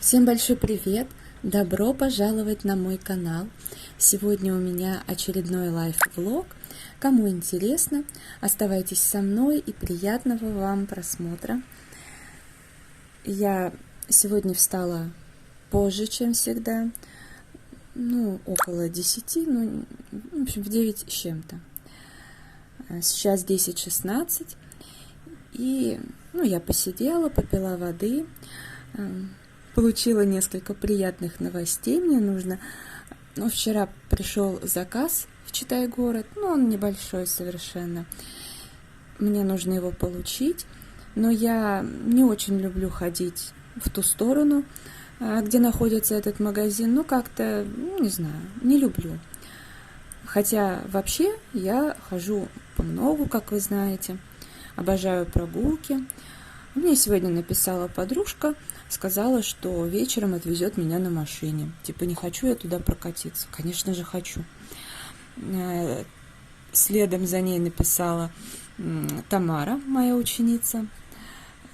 Всем большой привет! Добро пожаловать на мой канал! Сегодня у меня очередной лайф-влог. Кому интересно, оставайтесь со мной и приятного вам просмотра. Я сегодня встала позже, чем всегда. Около 10, в общем, в 9 с чем-то. Сейчас 10:16. И, я посидела, попила воды, получила несколько приятных новостей. Мне нужно... вчера пришел заказ в Читай-город, он небольшой совершенно. Мне нужно его получить, но я не очень люблю ходить в ту сторону, где находится этот магазин. Как-то, не знаю, не люблю. Хотя вообще я хожу помногу, как вы знаете, обожаю прогулки. Мне сегодня написала подружка, сказала, что вечером отвезет меня на машине. Не хочу я туда прокатиться. Конечно же, хочу. Следом за ней написала Тамара, моя ученица,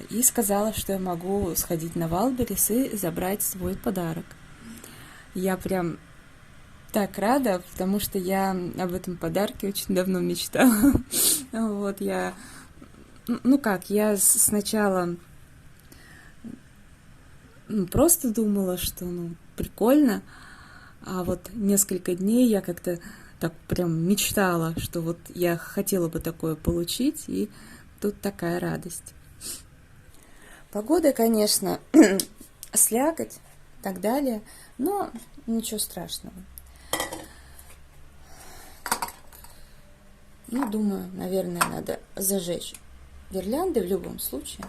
и сказала, что я могу сходить на Валберес и забрать свой подарок. Я прям так рада, потому что я об этом подарке очень давно мечтала. Я сначала просто думала, что прикольно, а несколько дней я как-то так прям мечтала, что я хотела бы такое получить, и тут такая радость. Погода, конечно, слякоть и так далее, но ничего страшного. Думаю, наверное, надо зажечь гирлянды в любом случае.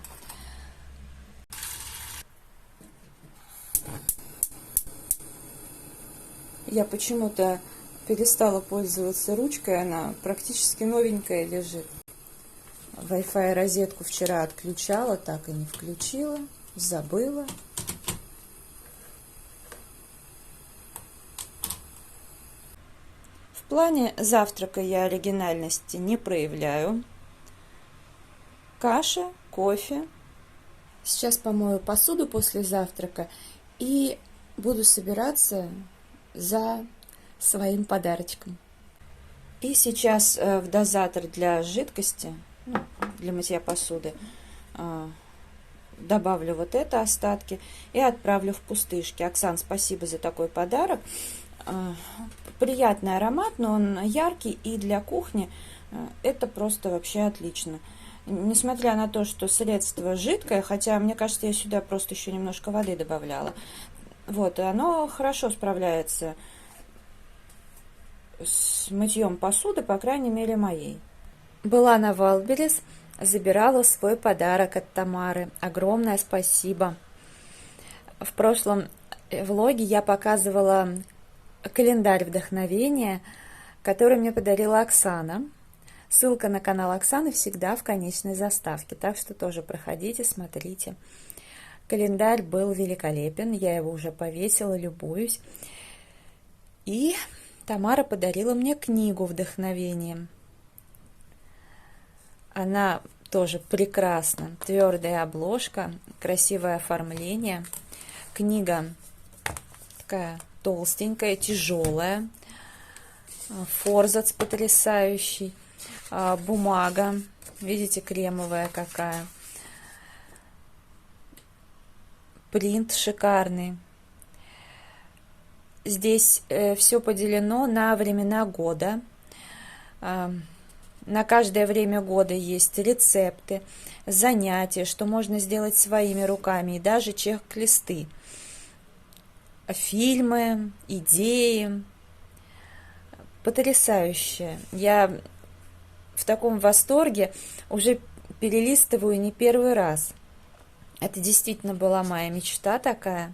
Я почему-то перестала пользоваться ручкой, она практически новенькая лежит. Wi-Fi розетку вчера отключала, так и не включила, забыла. В плане завтрака я оригинальности не проявляю. Каша, кофе. Сейчас помою посуду после завтрака и буду собираться за своим подарочком. И сейчас в дозатор для жидкости, для мытья посуды, добавлю это остатки и отправлю в пустышки. Оксан, спасибо за такой подарок. Приятный аромат, но он яркий, и для кухни это просто вообще отлично. Несмотря на то, что средство жидкое, хотя, мне кажется, я сюда просто еще немножко воды добавляла. Оно хорошо справляется с мытьем посуды, по крайней мере, моей. Была на Валберес, забирала свой подарок от Тамары. Огромное спасибо. В прошлом влоге я показывала календарь вдохновения, который мне подарила Оксана. Ссылка на канал Оксаны всегда в конечной заставке, так что тоже проходите, смотрите. Календарь был великолепен, я его уже повесила, любуюсь. И Тамара подарила мне книгу вдохновения. Она тоже прекрасна, твердая обложка, красивое оформление. Книга такая толстенькая, тяжелая, форзац потрясающий. Бумага, видите, кремовая какая. Принт шикарный. Здесь все поделено на времена года. На каждое время года есть рецепты, занятия, что можно сделать своими руками, и даже чек-листы. Фильмы, идеи. Потрясающе. Я в таком восторге, уже перелистываю не первый раз. Это действительно была моя мечта такая,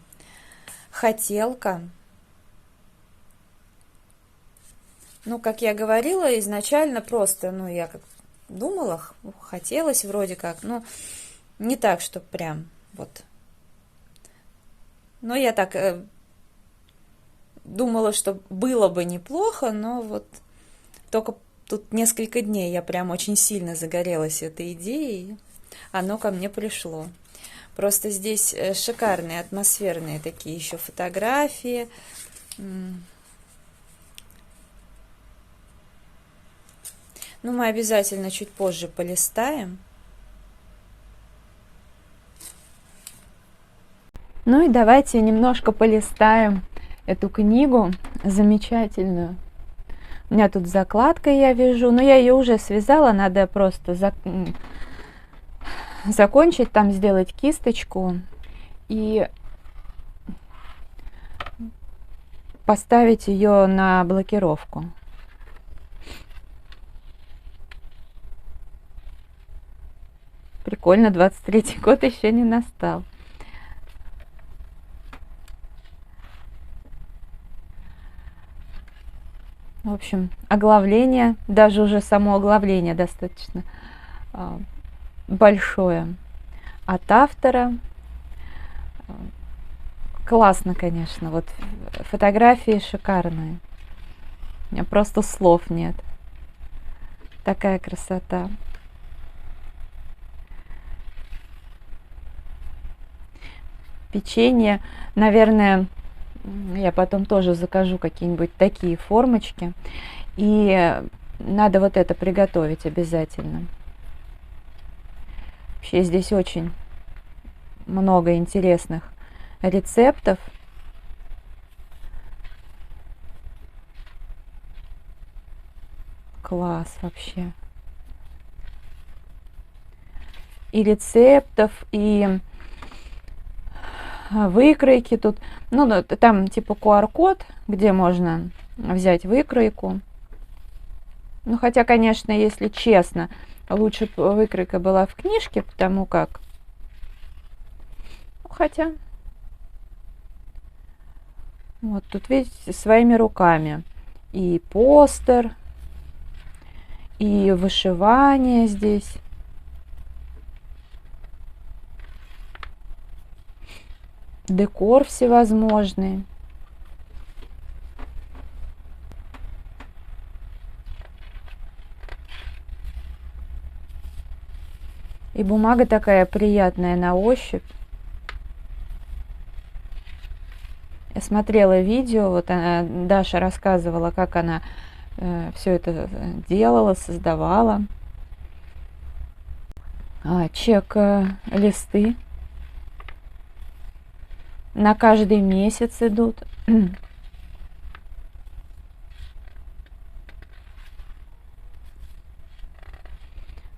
хотелка. Как я говорила, изначально просто, я как думала, хотелось вроде как, не так, что прям Но я так думала, что было бы неплохо, но только тут несколько дней я прям очень сильно загорелась этой идеей, оно ко мне пришло. Просто здесь шикарные, атмосферные такие еще фотографии. Ну, мы обязательно чуть позже полистаем. Ну и давайте немножко полистаем эту книгу замечательную. У меня тут закладка, я вяжу, но я ее уже связала, надо просто закончить, там сделать кисточку и поставить ее на блокировку. Прикольно, 23-й год еще не настал. В общем, оглавление, даже уже само оглавление достаточно большое от автора. Классно, конечно, вот фотографии шикарные. У меня просто слов нет. Такая красота. Печенье, наверное, я потом тоже закажу какие-нибудь такие формочки. И надо вот это приготовить обязательно. Вообще здесь очень много интересных рецептов. Класс вообще. И рецептов, и выкройки тут. Ну, там типа QR-код, где можно взять выкройку. Ну, хотя, конечно, если честно, лучше бы выкройка была в книжке, потому как... Хотя... Вот тут, видите, своими руками. И постер, и вышивание здесь. Декор всевозможный. И бумага такая приятная на ощупь. Я смотрела видео, вот Даша рассказывала, как она все это делала, создавала. Чек-листы на каждый месяц идут.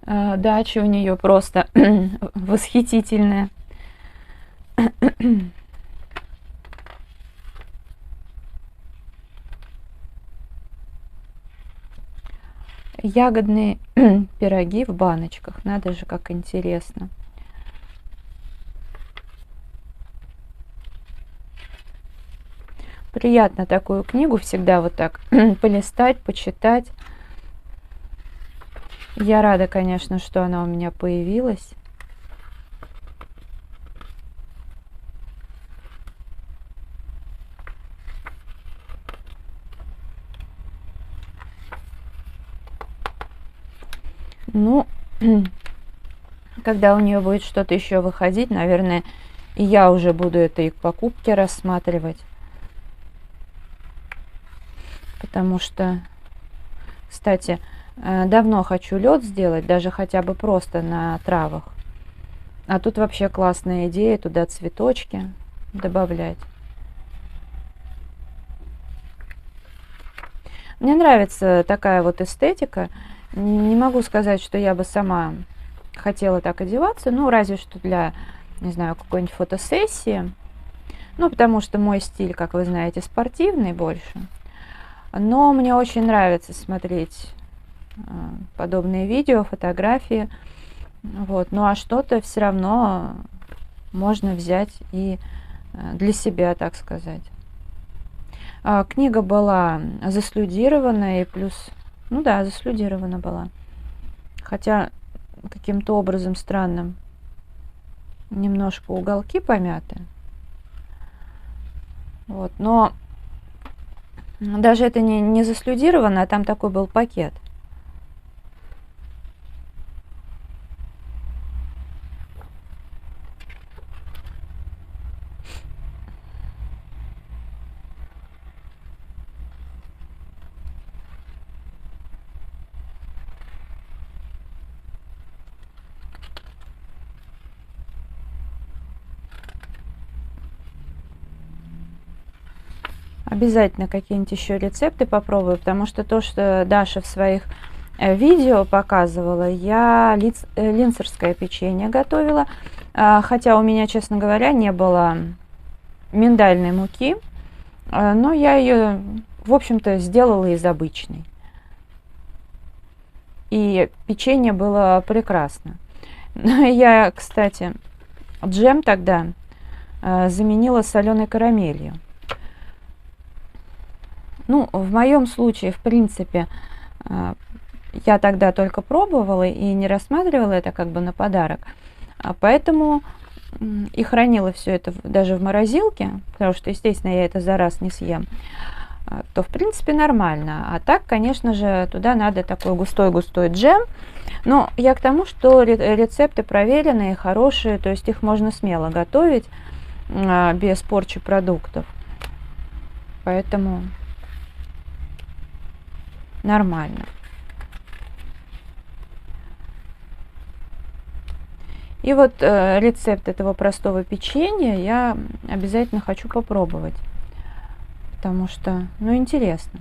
Дача у нее просто восхитительная. Ягодные пироги в баночках. Надо же, как интересно. Приятно такую книгу всегда вот так полистать, почитать. Я рада, конечно, что она у меня появилась. Ну, когда у нее будет что-то еще выходить, наверное, и я уже буду это и к покупке рассматривать. Потому что, кстати, давно хочу лед сделать, даже хотя бы просто на травах. А тут вообще классная идея, туда цветочки добавлять. Мне нравится такая вот эстетика. Не могу сказать, что я бы сама хотела так одеваться, ну, разве что для, не знаю, какой-нибудь фотосессии. Ну, потому что мой стиль, как вы знаете, спортивный больше. Но мне очень нравится смотреть подобные видео, фотографии. Вот. Ну, а что-то все равно можно взять и для себя, так сказать. Книга была заслюдирована и плюс... Ну да, заслюдирована была. Хотя каким-то образом странным немножко уголки помяты. Вот, но даже это не заслюдировано, а там такой был пакет. Обязательно какие-нибудь еще рецепты попробую, потому что то, что Даша в своих видео показывала, я линцерское печенье готовила, хотя у меня, честно говоря, не было миндальной муки, но я ее, в общем-то, сделала из обычной. И печенье было прекрасно. Я, кстати, джем тогда заменила соленой карамелью. Ну, в моем случае, в принципе, я тогда только пробовала и не рассматривала это как бы на подарок, поэтому и хранила все это даже в морозилке, потому что, естественно, я это за раз не съем, то, в принципе, нормально. А так, конечно же, туда надо такой густой-густой джем. Но я к тому, что рецепты проверенные, хорошие, то есть их можно смело готовить без порчи продуктов. Поэтому нормально. И вот рецепт этого простого печенья я обязательно хочу попробовать, потому что, ну, интересно.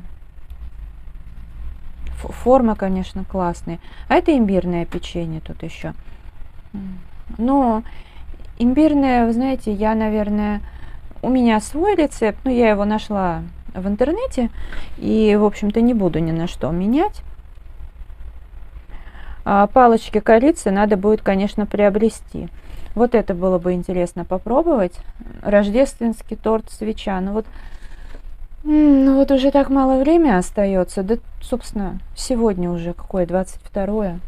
Формы, конечно, классные. А это имбирное печенье тут еще. Но имбирное, вы знаете, я, наверное, у меня свой рецепт, но я его нашла в интернете и, в общем-то, не буду ни на что менять. Палочки корицы надо будет, конечно, приобрести. Вот это было бы интересно попробовать. Рождественский торт свеча. Ну вот уже так мало времени остается. Да, собственно, сегодня уже какое, 22-е.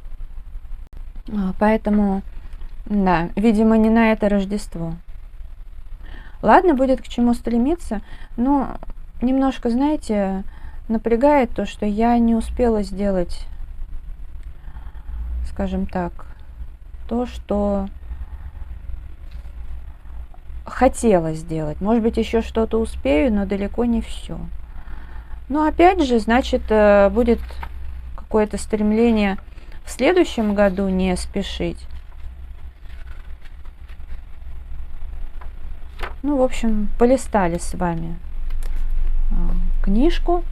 Поэтому, да, видимо, не на это Рождество. Ладно, будет к чему стремиться. Но немножко, знаете, напрягает то, что я не успела сделать, скажем так, то, что хотела сделать. Может быть, еще что-то успею, но далеко не все. Но опять же, значит, будет какое-то стремление в следующем году не спешить. Ну, в общем, полистали с вами книжку.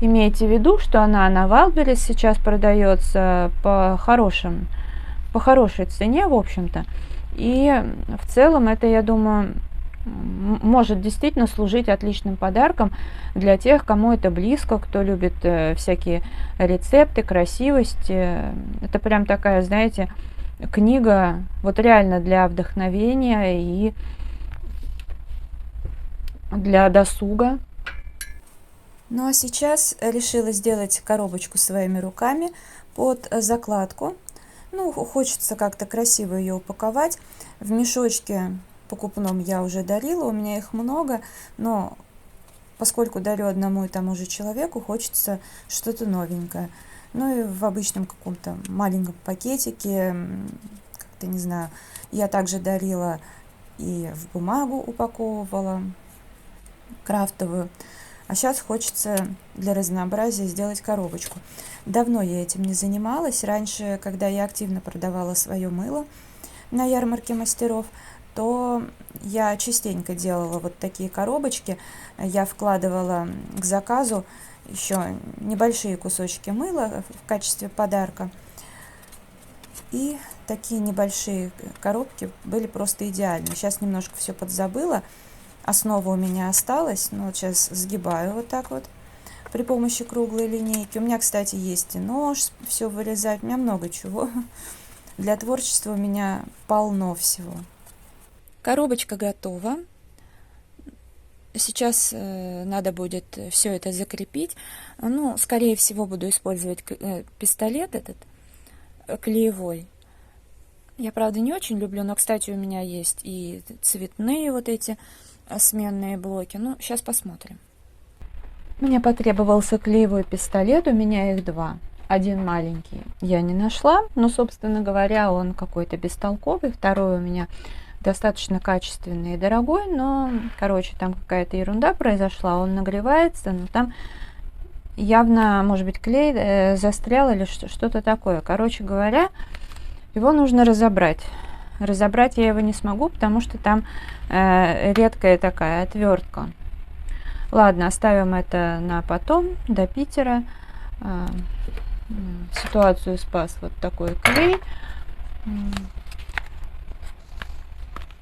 Имейте в виду, что она на Wildberries сейчас продается по хорошей цене, в общем-то. И в целом это, я думаю, может действительно служить отличным подарком для тех, кому это близко, кто любит всякие рецепты, красивости. Это прям такая, знаете, книга вот реально для вдохновения и для досуга. Ну а сейчас решила сделать коробочку своими руками под закладку. Ну, хочется как-то красиво ее упаковать. В мешочке покупном я уже дарила, у меня их много, но поскольку дарю одному и тому же человеку, хочется что-то новенькое. Ну и в обычном каком-то маленьком пакетике, как-то не знаю, я также дарила и в бумагу упаковывала крафтовую. А сейчас хочется для разнообразия сделать коробочку. Давно я этим не занималась. Раньше, когда я активно продавала свое мыло на ярмарке мастеров, то я частенько делала вот такие коробочки. Я вкладывала к заказу еще небольшие кусочки мыла в качестве подарка. И такие небольшие коробки были просто идеальны. Сейчас немножко все подзабыла. Основа у меня осталась, но вот сейчас сгибаю вот так вот при помощи круглой линейки. У меня, кстати, есть и нож, все вырезать, у меня много чего. Для творчества у меня полно всего. Коробочка готова. Сейчас надо будет все это закрепить. Ну, скорее всего, буду использовать пистолет этот клеевой. Я, правда, не очень люблю, но, кстати, у меня есть и цветные вот эти сменные блоки. Ну, сейчас посмотрим. Мне потребовался клеевой пистолет, у меня их два. Один маленький я не нашла, но, собственно говоря, он какой-то бестолковый. Второй у меня достаточно качественный и дорогой, но, короче, там какая-то ерунда произошла. Он нагревается, но там явно, может быть, клей застрял или что-то такое. Короче говоря, его нужно разобрать. разобрать я его не смогу, потому что там редкая такая отвертка. Ладно, оставим это на потом, до Питера. Ситуацию спас вот такой клей.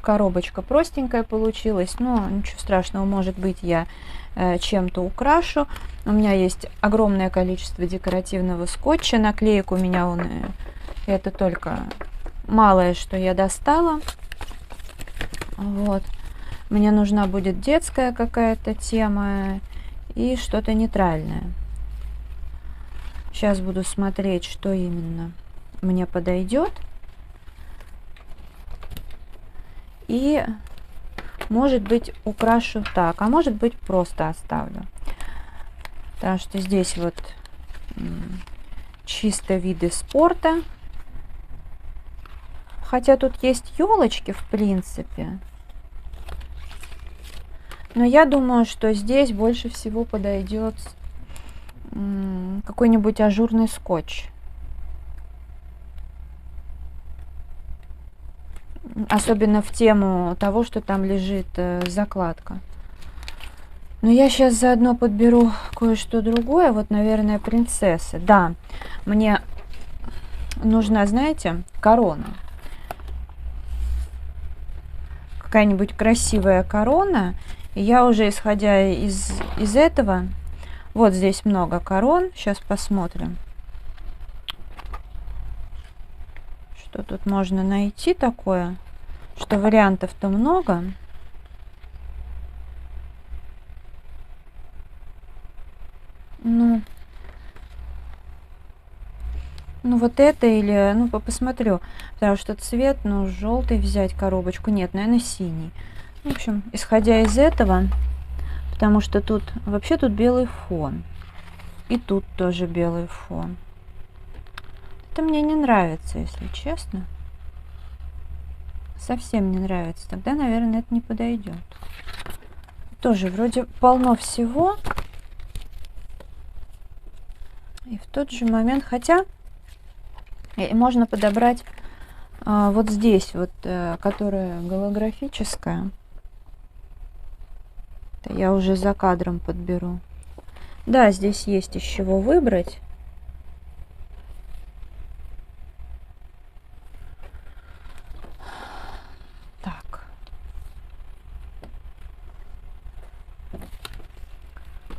Коробочка простенькая получилась, но ничего страшного, может быть, я чем-то украшу. У меня есть огромное количество декоративного скотча, наклеек у меня это только малое, что я достала. Вот. Мне нужна будет детская какая-то тема и что-то нейтральное. Сейчас буду смотреть, что именно мне подойдет. И, может быть, украшу так, а может быть, просто оставлю. Потому что здесь вот чисто виды спорта. Хотя тут есть елочки, в принципе. Но я думаю, что здесь больше всего подойдет какой-нибудь ажурный скотч. Особенно в тему того, что там лежит закладка. Но я сейчас заодно подберу кое-что другое. Вот, наверное, принцессы. Да, мне нужна, знаете, корона. Какая-нибудь красивая корона. И я уже, исходя из этого... Вот здесь много корон. Сейчас посмотрим. Что тут можно найти такое, что вариантов-то много. Ну вот это или, посмотрю, потому что цвет, желтый взять коробочку, нет, наверное, синий. В общем, исходя из этого, потому что тут, вообще тут белый фон, и тут тоже белый фон. Это мне не нравится, если честно. Совсем не нравится. Тогда, наверное, это не подойдет. Тоже вроде полно всего. И в тот же момент, хотя можно подобрать вот здесь, вот, которая голографическая. Это я уже за кадром подберу. Да, здесь есть из чего выбрать.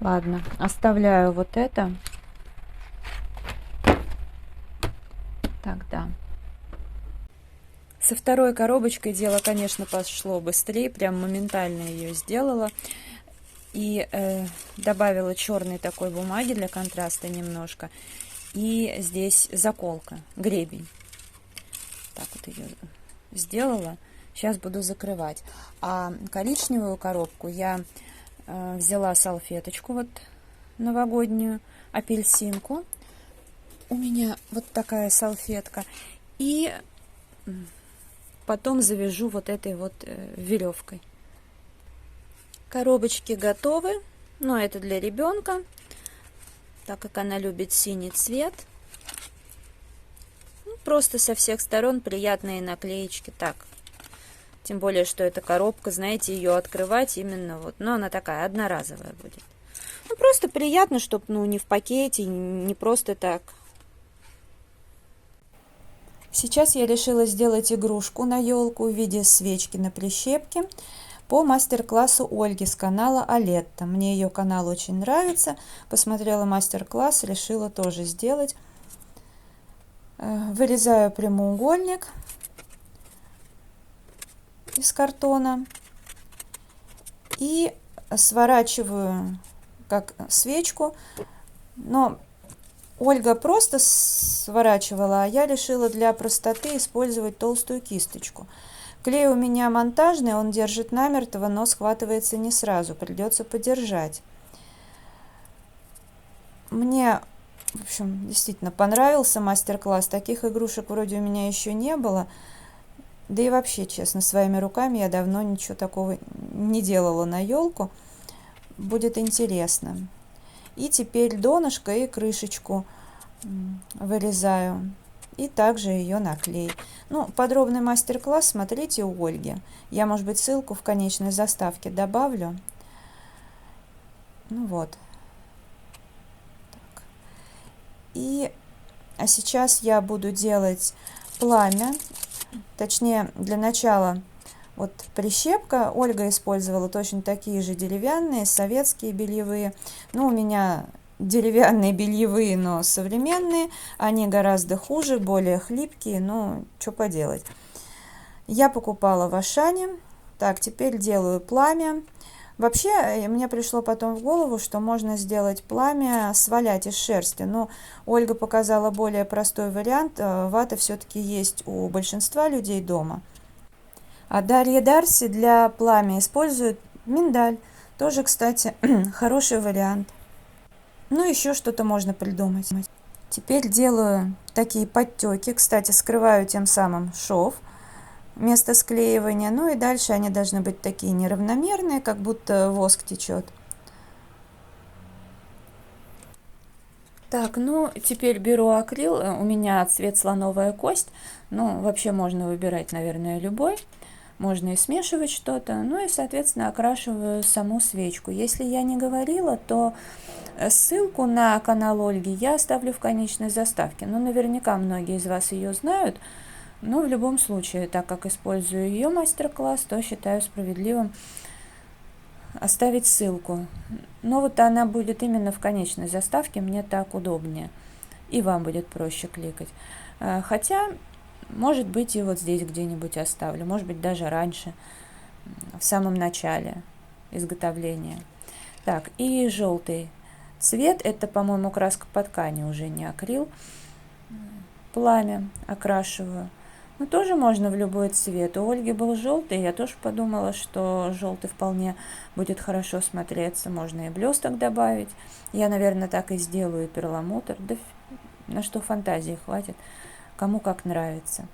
Ладно, оставляю вот это. Тогда. Со второй коробочкой дело, конечно, пошло быстрее. Прям моментально ее сделала. И добавила черной такой бумаги для контраста немножко. И здесь заколка, гребень. Так вот ее сделала. Сейчас буду закрывать. А коричневую коробку я взяла салфеточку вот новогоднюю, апельсинку. У меня вот такая салфетка. И потом завяжу вот этой вот веревкой. Коробочки готовы. Но это для ребенка, так как она любит синий цвет. Просто со всех сторон приятные наклеечки. Так. Тем более, что эта коробка, знаете, ее открывать именно вот, она такая одноразовая будет. Просто приятно, чтобы, не в пакете, не просто так. Сейчас я решила сделать игрушку на елку в виде свечки на прищепке по мастер-классу Ольги с канала Алетта. Мне ее канал очень нравится. Посмотрела мастер-класс, решила тоже сделать. Вырезаю прямоугольник из картона и сворачиваю как свечку, но Ольга просто сворачивала, а я решила для простоты использовать толстую кисточку. Клей у меня монтажный, он держит намертво, но схватывается не сразу, придется подержать. Мне, в общем, действительно понравился мастер-класс, таких игрушек вроде у меня еще не было. Да и вообще, честно, своими руками я давно ничего такого не делала на елку. Будет интересно. И теперь донышко и крышечку вырезаю и также ее на клей. Ну, подробный мастер-класс смотрите у Ольги. Я, может быть, ссылку в конечной заставке добавлю. Ну вот. Так. А сейчас я буду делать пламя. Точнее, для начала вот прищепка. Ольга использовала точно такие же деревянные, советские бельевые. Ну, у меня деревянные бельевые, но современные. Они гораздо хуже, более хлипкие. Ну, что поделать. Я покупала в Ашане. Так, теперь делаю пламя. Вообще, мне пришло потом в голову, что можно сделать пламя с валять из шерсти. Но Ольга показала более простой вариант. Вата все-таки есть у большинства людей дома. А Дарья Дарси для пламя использует миндаль. Тоже, кстати, хороший вариант. Ну, еще что-то можно придумать. Теперь делаю такие подтеки. Кстати, скрываю тем самым шов, место склеивания. Ну и дальше они должны быть такие неравномерные, как будто воск течет. Так, ну теперь беру акрил. У меня цвет слоновая кость. Ну, вообще можно выбирать, наверное, любой. Можно и смешивать что-то. Ну и, соответственно, окрашиваю саму свечку. Если я не говорила, то ссылку на канал Ольги я оставлю в конечной заставке. Ну, наверняка многие из вас ее знают. Но в любом случае, так как использую ее мастер-класс, то считаю справедливым оставить ссылку. Но вот она будет именно в конечной заставке, мне так удобнее. И вам будет проще кликать. Хотя, может быть, и вот здесь где-нибудь оставлю. Может быть, даже раньше, в самом начале изготовления. Так, и желтый цвет. Это, по-моему, краска по ткани, уже не акрил. Пламя окрашиваю. Ну, тоже можно в любой цвет. У Ольги был желтый, я тоже подумала, что желтый вполне будет хорошо смотреться. Можно и блесток добавить. Я, наверное, так и сделаю, перламутр. Да на что фантазии хватит, кому как нравится.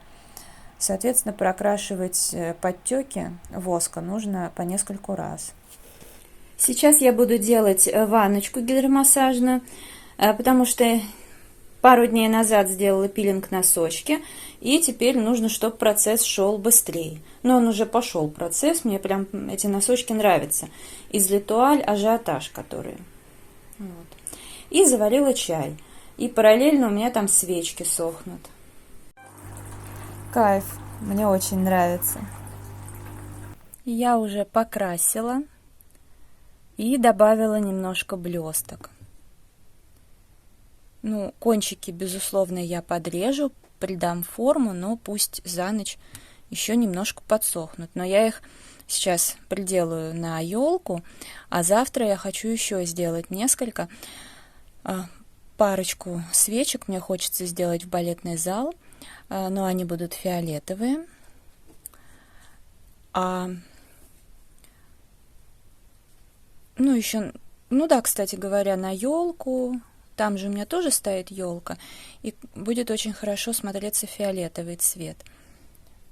Соответственно, прокрашивать подтеки воска нужно по нескольку раз. Сейчас я буду делать ванночку гидромассажную, потому что пару дней назад сделала пилинг носочки, и теперь нужно, чтобы процесс шел быстрее. Но он уже пошел, процесс, мне прям эти носочки нравятся. Из Летуаль ажиотаж, которые. Вот. И заварила чай. И параллельно у меня там свечки сохнут. Кайф, мне очень нравится. Я уже покрасила и добавила немножко блесток. Ну, кончики, безусловно, я подрежу, придам форму, но пусть за ночь еще немножко подсохнут. Но я их сейчас приделаю на елку, а завтра я хочу еще сделать несколько. Парочку свечек мне хочется сделать в балетный зал, но они будут фиолетовые. Ну, еще, ну да, кстати говоря, на елку. Там же у меня тоже стоит елка, и будет очень хорошо смотреться фиолетовый цвет.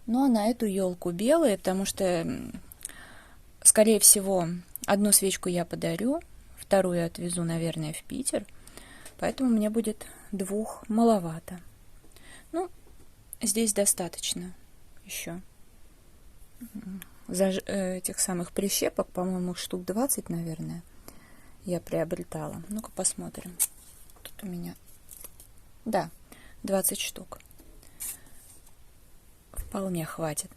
Ну, а на эту елку белые, потому что, скорее всего, одну свечку я подарю, вторую отвезу, наверное, в Питер, поэтому мне будет двух маловато. Ну, здесь достаточно еще. Этих самых прищепок, по-моему, штук 20, наверное, я приобретала. Ну-ка посмотрим. Тут у меня, да, 20 штук. Вполне хватит.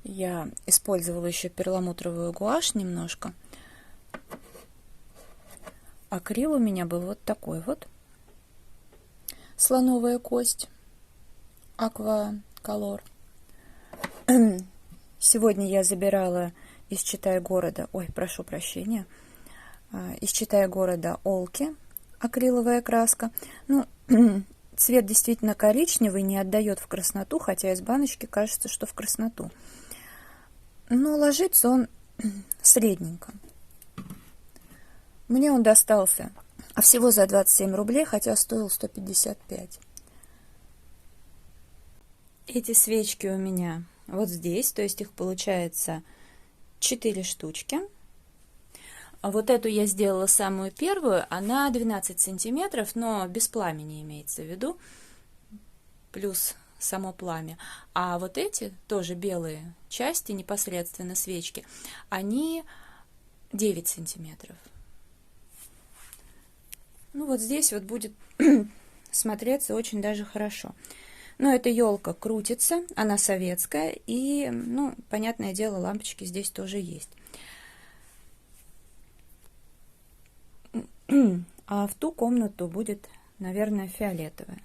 Я использовала еще перламутровую гуашь немножко. Акрил у меня был вот такой вот. Слоновая кость. Aqua Color. Сегодня я забирала из Читай-города, прошу прощения, из Читай-города Олки, акриловая краска. Ну, цвет действительно коричневый, не отдает в красноту, хотя из баночки кажется, что в красноту. Но ложится он средненько. Мне он достался всего за 27 рублей, хотя стоил 155. Эти свечки у меня вот здесь, то есть их получается 4 штучки. А вот эту я сделала самую первую, она 12 сантиметров, но без пламени имеется в виду, плюс само пламя. А вот эти, тоже белые части, непосредственно свечки, они 9 сантиметров. Ну вот здесь вот будет смотреться очень даже хорошо. Но эта елка крутится, она советская, и, ну, понятное дело, лампочки здесь тоже есть. А в ту комнату будет, наверное, фиолетовая.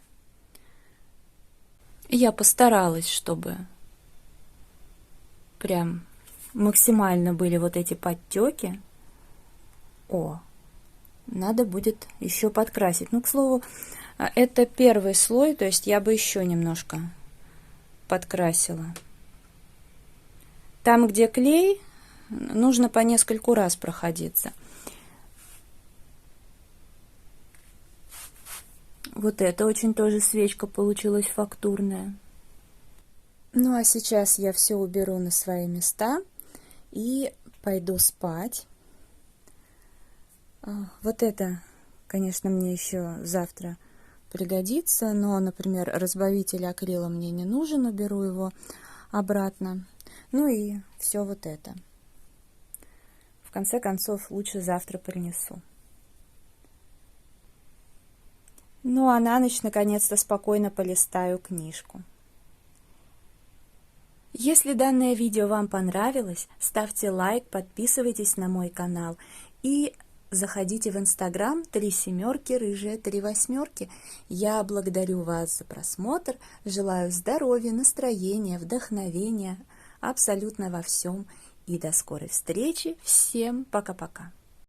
Я постаралась, чтобы прям максимально были вот эти подтеки. О, надо будет еще подкрасить. Ну, к слову, это первый слой, то есть я бы еще немножко подкрасила. Там, где клей, нужно по нескольку раз проходиться. Вот это очень тоже свечка получилась фактурная. Ну а сейчас я все уберу на свои места и пойду спать. Вот это, конечно, мне еще завтра пригодится, но, например, разбавитель акрила мне не нужен, уберу его обратно. Ну и все вот это. В конце концов, лучше завтра принесу. Ну а на ночь наконец-то спокойно полистаю книжку. Если данное видео вам понравилось, ставьте лайк, подписывайтесь на мой канал и заходите в Инстаграм 3 семерки, рыжая 3 восьмерки. Я благодарю вас за просмотр, желаю здоровья, настроения, вдохновения абсолютно во всем. И до скорой встречи. Всем пока-пока.